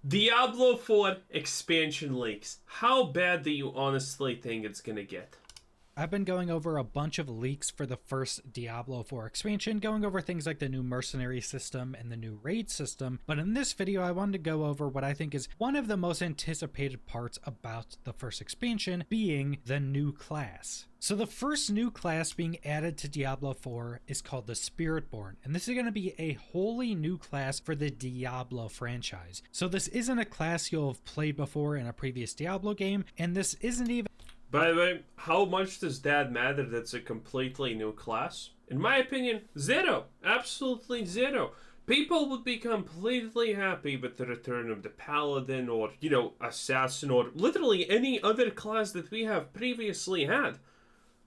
Diablo 4 expansion leaks. How bad do you honestly think it's gonna get? I've been going over a bunch of leaks for the first Diablo 4 expansion, going over things like the new mercenary system and the new raid system, but in this video I wanted to go over what I think is one of the most anticipated parts about the first expansion, being the new class. So the first new class being added to Diablo 4 is called the Spiritborn, and this is going to be a wholly new class for the Diablo franchise. So this isn't a class you'll have played before in a previous Diablo game, and this isn't even... By the way, how much does that matter that's a completely new class? In my opinion, zero. Absolutely zero. People would be completely happy with the return of the Paladin or, Assassin or literally any other class that we have previously had.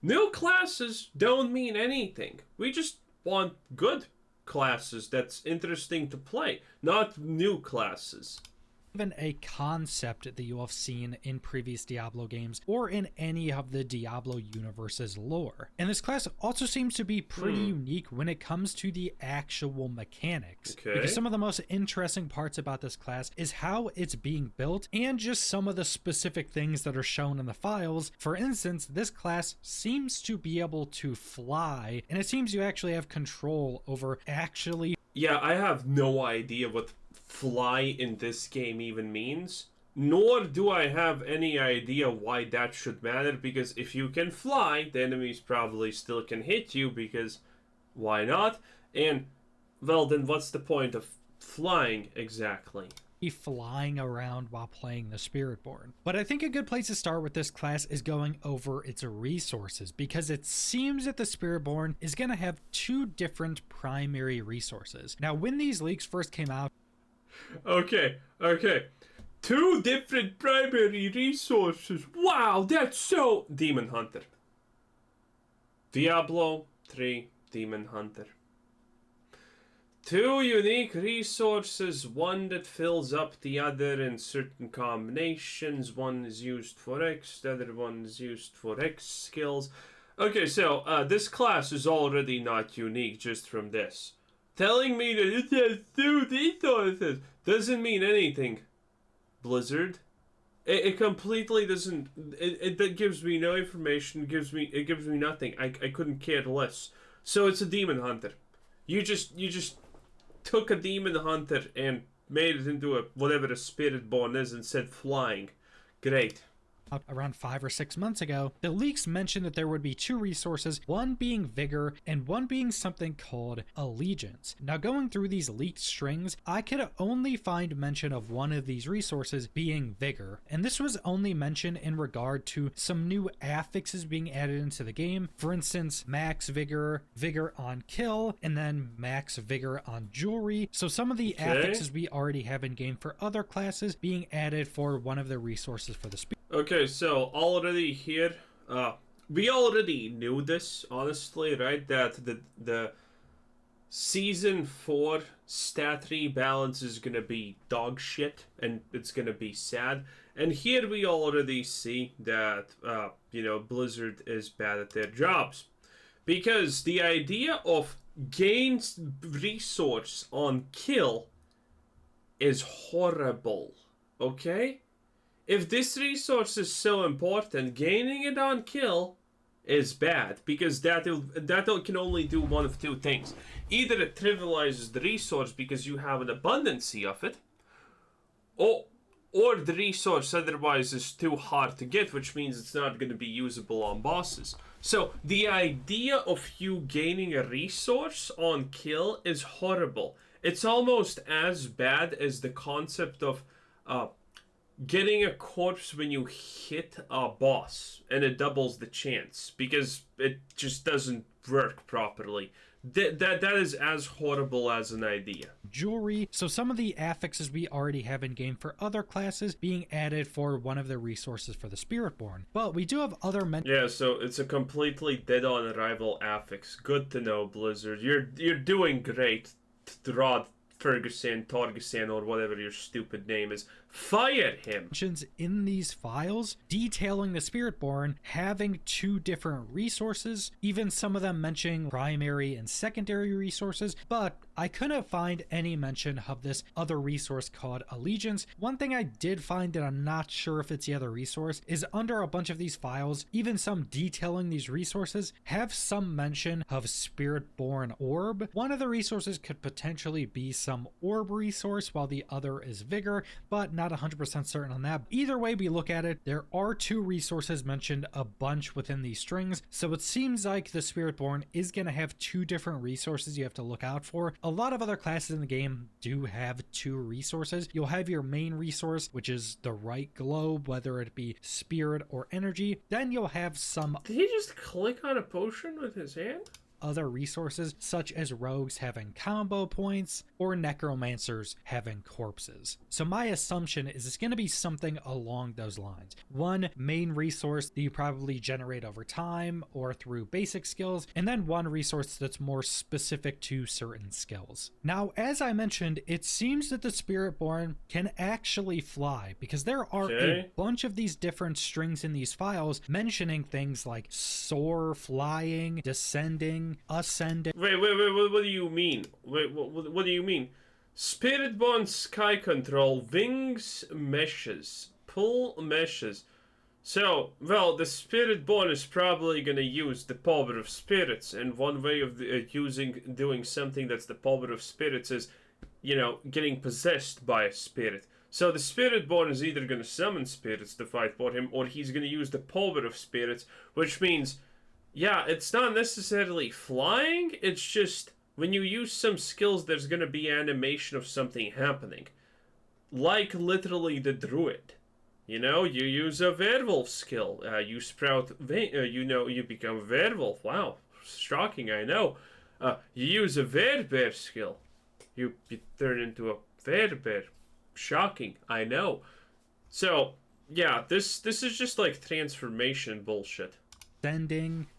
New classes don't mean anything. We just want good classes that's interesting to play, not new classes. Even a concept that you have seen in previous Diablo games or in any of the Diablo universe's lore. And this class also seems to be pretty unique when it comes to the actual mechanics. Okay. Because some of the most interesting parts about this class is how it's being built and just some of the specific things that are shown in the files. For instance, this class seems to be able to fly, and it seems you actually have control over actually... Yeah, I have no idea what fly in this game even means, nor do I have any idea why that should matter, because if you can fly, the enemies probably still can hit you, because why not? And, well, then what's the point of flying exactly? Flying around while playing the Spiritborn. But I think a good place to start with this class is going over its resources, because it seems that the Spiritborn is going to have two different primary resources. Now, when these leaks first came out... Okay. Two different primary resources. Wow, that's so... Demon Hunter. Diablo 3 Demon Hunter. Two unique resources, one that fills up the other in certain combinations. One is used for X, the other one is used for X skills. Okay, so this class is already not unique just from this. Telling me that it has two resources doesn't mean anything, Blizzard. It completely doesn't. It gives me no information. It gives me nothing. I couldn't care less. So it's a demon hunter. You just took a demon hunter and made it into whatever a Spiritborn is and said flying. Great. Around 5 or 6 months ago, the leaks mentioned that there would be two resources, one being Vigor and one being something called Allegiance. Now, going through these leaked strings, I could only find mention of one of these resources being Vigor, and this was only mentioned in regard to some new affixes being added into the game. For instance, Max Vigor, Vigor on Kill, and then Max Vigor on Jewelry. So some of the affixes we already have in game for other classes being added for one of the resources for the speed. Okay, so already here, we already knew this, honestly, right? That the Season 4 stat rebalance is gonna be dog shit, and it's gonna be sad. And here we already see that, Blizzard is bad at their jobs. Because the idea of gain resource on kill is horrible, okay? If this resource is so important, gaining it on kill is bad, because that can only do one of two things. Either it trivializes the resource because you have an abundancy of it, or the resource otherwise is too hard to get, which means it's not going to be usable on bosses. So the idea of you gaining a resource on kill is horrible. It's almost as bad as the concept of getting a corpse when you hit a boss, and it doubles the chance, because it just doesn't work properly. That is as horrible as an idea. Jewelry, so some of the affixes we already have in game for other classes being added for one of the resources for the Spiritborn. But we do have other Yeah, so it's a completely dead-on arrival affix. Good to know, Blizzard. You're doing great, Rod Ferguson, Torgerson, or whatever your stupid name is. Fire him! In these files detailing the Spiritborn having two different resources, even some of them mentioning primary and secondary resources, but I couldn't find any mention of this other resource called Allegiance. One thing I did find that I'm not sure if it's the other resource is under a bunch of these files, even some detailing these resources, have some mention of Spirit-born Orb. One of the resources could potentially be some Orb resource while the other is Vigor, but not 100% certain on that. Either way we look at it, there are two resources mentioned a bunch within these strings, so it seems like the Spirit-born is going to have two different resources you have to look out for. A lot of other classes in the game do have two resources. You'll have your main resource, which is the right globe, whether it be spirit or energy. Then you'll have some... Did he just click on a potion with his hand? Other resources, such as rogues having combo points or necromancers having corpses. So my assumption is it's going to be something along those lines. One main resource that you probably generate over time or through basic skills, and then one resource that's more specific to certain skills. Now, as I mentioned, it seems that the Spirit-born can actually fly, because there are a bunch of these different strings in these files mentioning things like soar, flying, descending, ascending. Wait, what do you mean? Wait, what do you mean? Spirit-born sky control, wings, meshes, pull meshes. So, well, the Spirit-born is probably gonna use the power of spirits, and one way of doing something that's the power of spirits is, you know, getting possessed by a spirit. So the Spirit-born is either gonna summon spirits to fight for him, or he's gonna use the power of spirits, which means, yeah, it's not necessarily flying, it's just when you use some skills, there's gonna be animation of something happening. Like literally the druid. You know, you use a werewolf skill, you sprout, you become a werewolf. Wow, shocking, I know. You use a werebear skill, you turn into a werebear. Shocking, I know. So, yeah, this is just like transformation bullshit.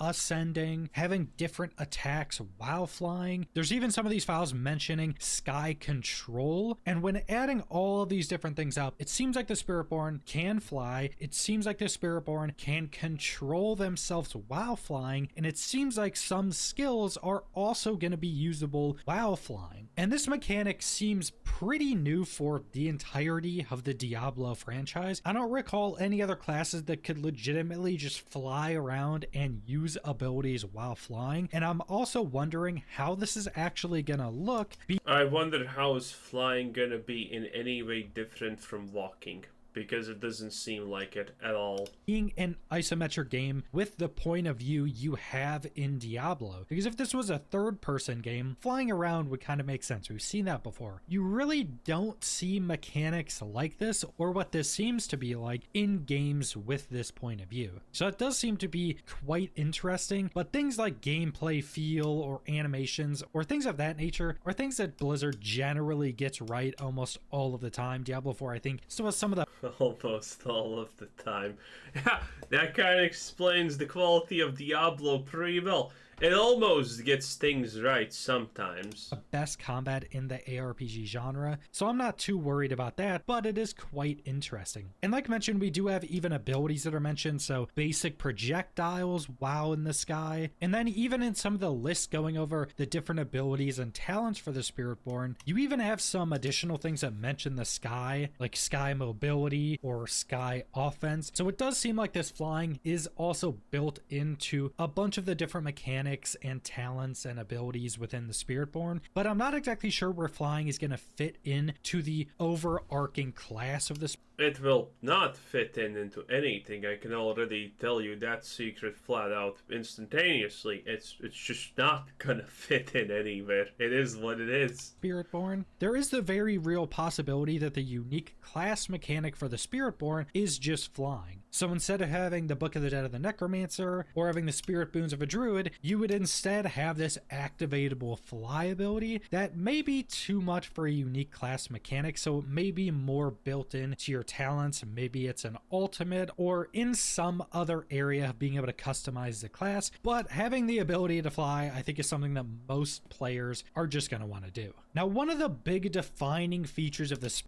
Ascending, having different attacks while flying. There's even some of these files mentioning sky control. And when adding all of these different things up, it seems like the Spirit-born can fly. It seems like the Spirit-born can control themselves while flying. And it seems like some skills are also going to be usable while flying. And this mechanic seems pretty new for the entirety of the Diablo franchise. I don't recall any other classes that could legitimately just fly around and use abilities while flying, and I'm also wondering how this is actually gonna look. I wonder how is flying gonna be in any way different from walking, because it doesn't seem like it at all. Being an isometric game with the point of view you have in Diablo, because if this was a third-person game, flying around would kind of make sense. We've seen that before. You really don't see mechanics like this, or what this seems to be like, in games with this point of view. So it does seem to be quite interesting, but things like gameplay feel or animations or things of that nature are things that Blizzard generally gets right almost all of the time. Diablo 4, I think, still has some of the almost all of the time. Yeah, that kind of explains the quality of Diablo pretty well. It almost gets things right sometimes. Best combat in the ARPG genre, so I'm not too worried about that, but it is quite interesting. And like mentioned, we do have even abilities that are mentioned, so basic projectiles while in the sky, and then even in some of the lists going over the different abilities and talents for the Spirit-born, you even have some additional things that mention the sky, like sky mobility or sky offense. So it does seem like this flying is also built into a bunch of the different mechanics and talents and abilities within the Spirit-born, but I'm not exactly sure where flying is going to fit in to the overarching class of the It will not fit into anything. I can already tell you that secret flat out instantaneously. It's just not gonna fit in anywhere. It is what it is. Spirit-born. There is the very real possibility that the unique class mechanic for the Spirit-born is just flying. So instead of having the Book of the Dead of the Necromancer or having the Spirit Boons of a Druid, you would instead have this activatable fly ability that may be too much for a unique class mechanic, so it may be more built in to your talents. Maybe it's an ultimate or in some other area of being able to customize the class, but having the ability to fly I think is something that most players are just going to want to do. Now, one of the big defining features of this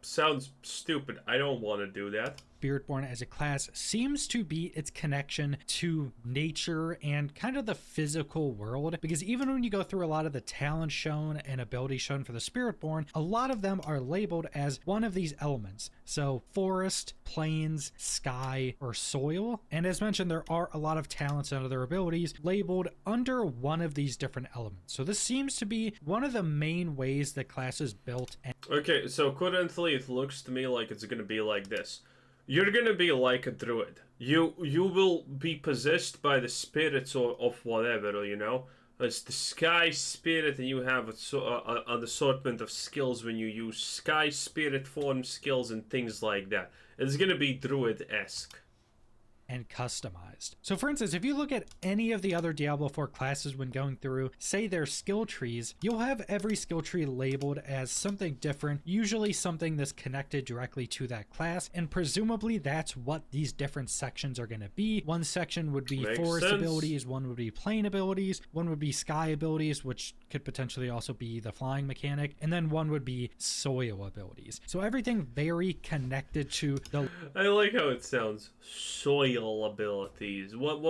sounds stupid. I don't want to do that. Spiritborn as a class seems to be its connection to nature and kind of the physical world, because even when you go through a lot of the talents shown and abilities shown for the Spiritborn, a lot of them are labeled as one of these elements. So forest, plains, sky, or soil. And as mentioned, there are a lot of talents and other abilities labeled under one of these different elements. So this seems to be one of the main ways the class is built. Okay, so currently it looks to me like it's gonna be like this. You're gonna be like a druid. You will be possessed by the spirits of whatever, you know? It's the sky spirit, and you have an assortment of skills when you use sky spirit form skills and things like that. It's gonna be druid-esque. And customized. So for instance, if you look at any of the other Diablo 4 classes when going through, say, their skill trees, you'll have every skill tree labeled as something different, usually something that's connected directly to that class, and presumably that's what these different sections are going to be. One section would be forest abilities, one would be plain abilities, one would be sky abilities, which could potentially also be the flying mechanic, and then one would be soil abilities. So everything very connected to the... I like how it sounds. Soil abilities. What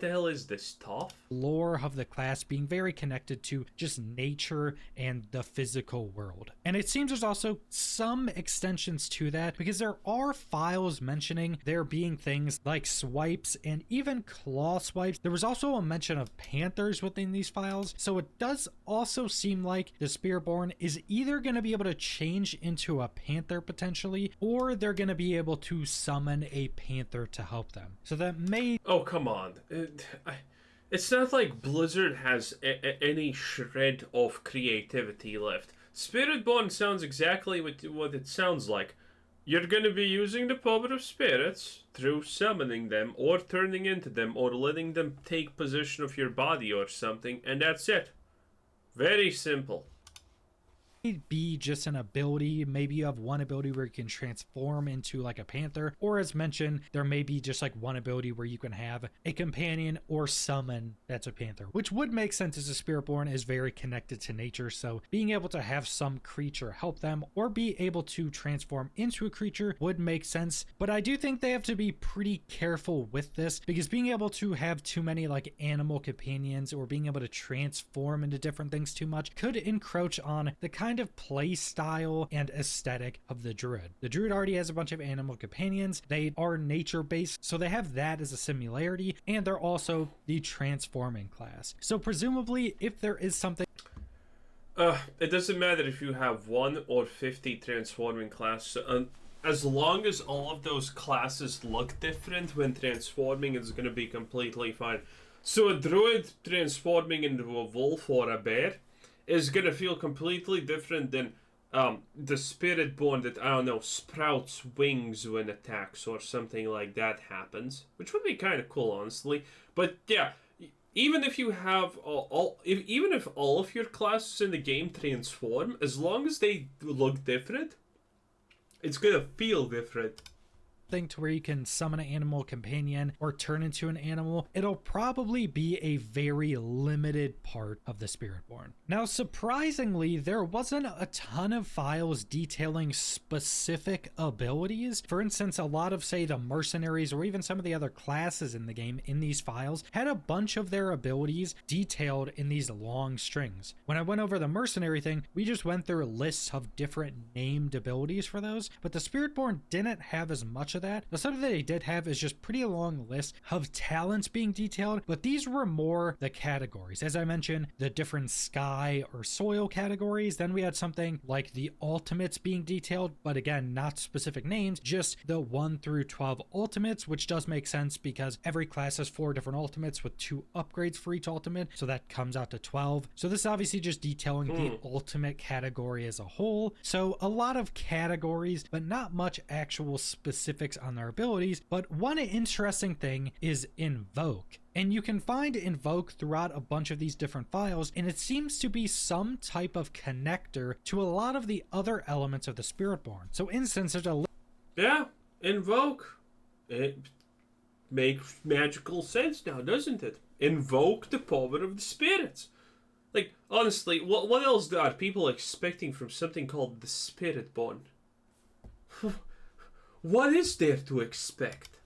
the hell is this, tough? Lore of the class being very connected to just nature and the physical world. And it seems there's also some extensions to that, because there are files mentioning there being things like swipes and even claw swipes. There was also a mention of panthers within these files, so it does also seem like the Spiritborn is either going to be able to change into a panther potentially, or they're going to be able to summon a panther to help them. So that may... Oh, come on. It's not like Blizzard has any shred of creativity left. Spiritborn sounds exactly what it sounds like. You're going to be using the power of spirits through summoning them, or turning into them, or letting them take possession of your body or something, and that's it. Very simple. Be just an ability. Maybe you have one ability where you can transform into like a panther, or as mentioned, there may be just like one ability where you can have a companion or summon that's a panther, which would make sense as a Spiritborn is very connected to nature. So being able to have some creature help them or be able to transform into a creature would make sense. But I do think they have to be pretty careful with this, because being able to have too many like animal companions or being able to transform into different things too much could encroach on the kind of play style and aesthetic of the druid. The druid already has a bunch of animal companions. They are nature based, so they have that as a similarity, and they're also the transforming class. So presumably if there is something... It doesn't matter if you have 1 or 50 transforming classes. As long as all of those classes look different when transforming, it's going to be completely fine. So a druid transforming into a wolf or a bear is going to feel completely different than the Spiritborn that, I don't know, sprouts wings when attacks or something like that happens, which would be kind of cool, honestly. But yeah, even if you have even if all of your classes in the game transform, as long as they look different, it's going to feel different. To where you can summon an animal companion or turn into an animal, it'll probably be a very limited part of the Spiritborn. Now, surprisingly, there wasn't a ton of files detailing specific abilities. For instance, a lot of, say, the mercenaries or even some of the other classes in the game in these files had a bunch of their abilities detailed in these long strings. When I went over the mercenary thing, we just went through lists of different named abilities for those, but the Spiritborn didn't have as much of that. The stuff that they did have is just pretty long list of talents being detailed, but these were more the categories. As I mentioned, the different sky or soil categories. Then we had something like the ultimates being detailed, but again, not specific names, just the 1 through 12 ultimates, which does make sense because every class has 4 different ultimates with 2 upgrades for each ultimate. So that comes out to 12. So this is obviously just detailing the ultimate category as a whole. So a lot of categories, but not much actual specifics on their abilities. But one interesting thing is invoke. And you can find invoke throughout a bunch of these different files, and it seems to be some type of connector to a lot of the other elements of the Spiritborn. So instance, there's a... Yeah, invoke. It makes magical sense now, doesn't it? Invoke the power of the spirits. Like, honestly, what else are people expecting from something called the Spiritborn? what is there to expect?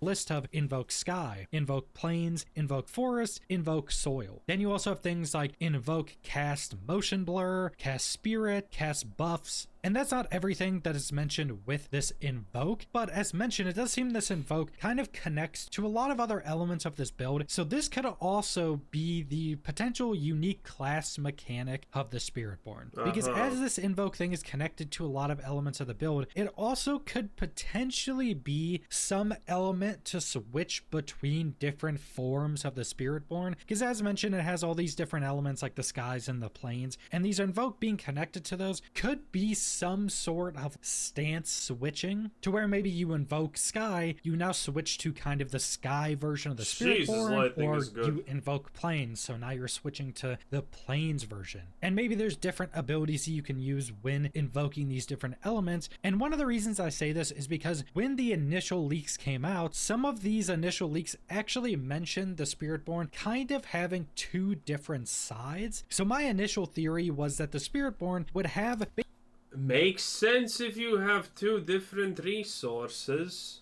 List of invoke sky, invoke plains, invoke forest, invoke soil. Then you also have things like invoke cast motion blur, cast spirit, cast buffs. And that's not everything that is mentioned with this invoke, but as mentioned, it does seem this invoke kind of connects to a lot of other elements of this build, so this could also be the potential unique class mechanic of the Spiritborn. Because as this invoke thing is connected to a lot of elements of the build, it also could potentially be some element to switch between different forms of the Spiritborn, because as mentioned, it has all these different elements like the skies and the plains, and these invoke being connected to those could be some sort of stance switching to where maybe you invoke sky, you now switch to kind of the sky version of the Spiritborn, or you invoke plains, so now you're switching to the plains version. And maybe there's different abilities you can use when invoking these different elements. And one of the reasons I say this is because when the initial leaks came out, some of these initial leaks actually mentioned the Spiritborn kind of having two different sides. So my initial theory was that the Spiritborn would have... Makes sense if you have two different resources.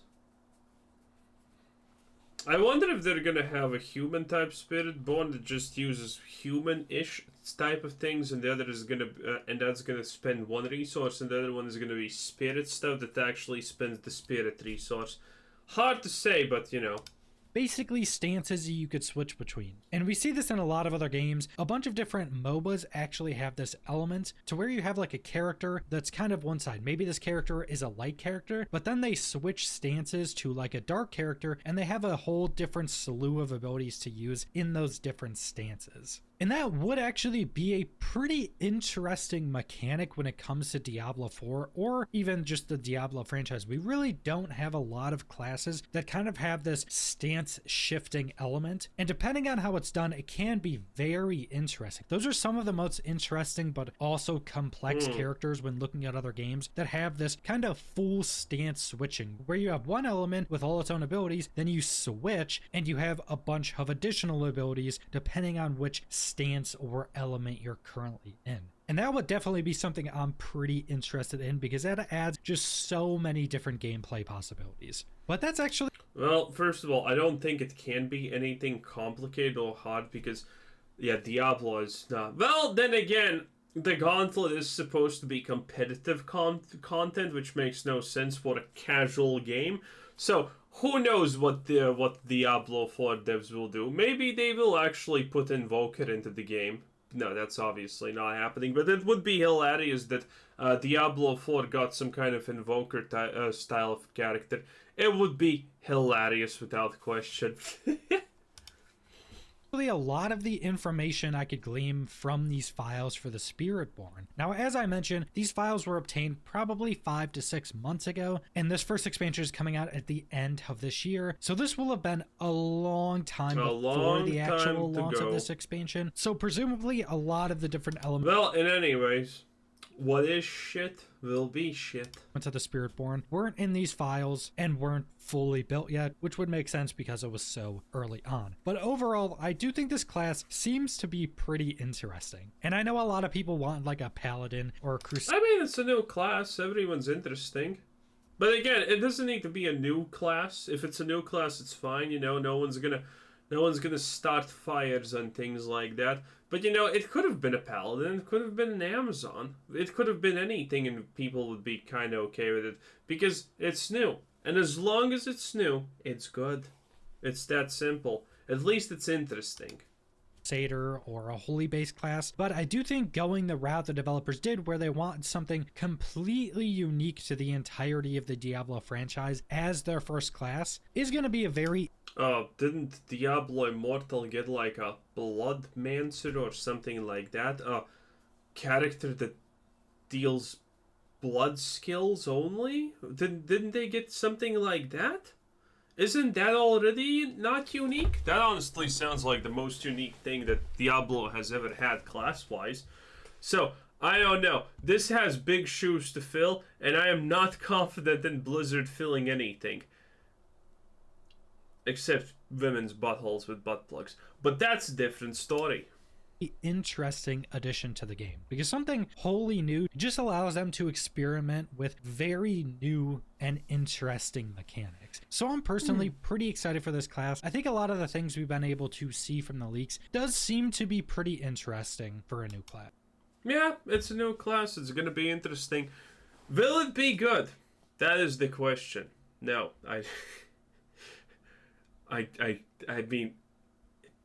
I wonder if they're gonna have a human type Spiritborn that just uses human-ish type of things, and the other is gonna and that's gonna spend one resource, and the other one is gonna be spirit stuff that actually spends the spirit resource. Hard to say, but you know. Basically stances you could switch between. And we see this in a lot of other games. A bunch of different MOBAs actually have this element to where you have like a character that's kind of one side. Maybe this character is a light character, but then they switch stances to like a dark character, and they have a whole different slew of abilities to use in those different stances. And that would actually be a pretty interesting mechanic when it comes to Diablo 4, or even just the Diablo franchise. We really don't have a lot of classes that kind of have this stance shifting element, and depending on how it's done, it can be very interesting. Those are some of the most interesting but also complex characters when looking at other games that have this kind of full stance switching, where you have one element with all its own abilities, then you switch and you have a bunch of additional abilities depending on which stance or element you're currently in. And that would definitely be something I'm pretty interested in, because that adds just so many different gameplay possibilities. But that's actually... Well, first of all, I don't think it can be anything complicated or hard, because, yeah, Diablo is not... Well, then again, the Gauntlet is supposed to be competitive content, which makes no sense for a casual game. So, who knows what Diablo 4 devs will do. Maybe they will actually put Invoker into the game. No, that's obviously not happening, but it would be hilarious that Diablo 4 got some kind of Invoker style of character. It would be hilarious without question. A lot of the information I could glean from these files for the Spiritborn. Now, as I mentioned, these files were obtained probably 5 to 6 months ago, and this first expansion is coming out at the end of this year, so this will have been a long time before the actual launch of this expansion. So presumably a lot of the different elements... Well, in anyways, what is shit will be shit. ...of the Spiritborn weren't in these files and weren't fully built yet, which would make sense because it was so early on. But overall, I do think this class seems to be pretty interesting. And I know a lot of people want like a paladin or a crusader. I mean, it's a new class. Everyone's interesting. But again, it doesn't need to be a new class. If it's a new class, it's fine. You know, no one's gonna start fires and things like that. But you know, it could have been a paladin. It could have been an Amazon. It could have been anything, and people would be kind of okay with it because it's new. And as long as it's new, it's good. It's that simple. At least it's interesting. Crusader or a holy base class, but I do think going the route the developers did, where they wanted something completely unique to the entirety of the Diablo franchise as their first class, is going to be a very... Didn't Diablo Immortal get like a Bloodmancer or something like that? A character that deals blood skills only? Didn't they get something like that? Isn't that already not unique? That honestly sounds like the most unique thing that Diablo has ever had class-wise. So, I don't know. This has big shoes to fill, and I am not confident in Blizzard filling anything. Except women's buttholes with butt plugs. But that's a different story. interesting addition to the game, because something wholly new just allows them to experiment with very new and interesting mechanics. So I'm personally pretty excited for this class. I think a lot of the things we've been able to see from the leaks does seem to be pretty interesting for a new class. Yeah, it's a new class. It's gonna be interesting. Will it be good? That is the question. No, I mean,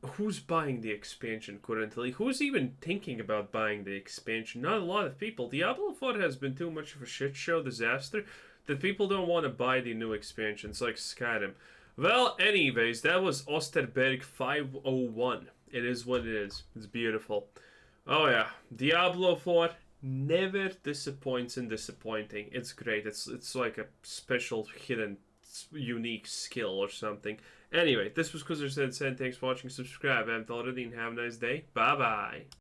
who's buying the expansion currently? Who's even thinking about buying the expansion? Not a lot of people. Diablo 4 has been too much of a shit show disaster that people don't want to buy the new expansions like Skyrim. Well, anyways, that was Osterberg 501. It is what it is. It's beautiful. Oh yeah, Diablo 4 never disappoints in disappointing. It's great. It's like a special hidden unique skill or something. Anyway, this was Kuzer said, thanks for watching, subscribe, and already, and have a nice day. Bye bye.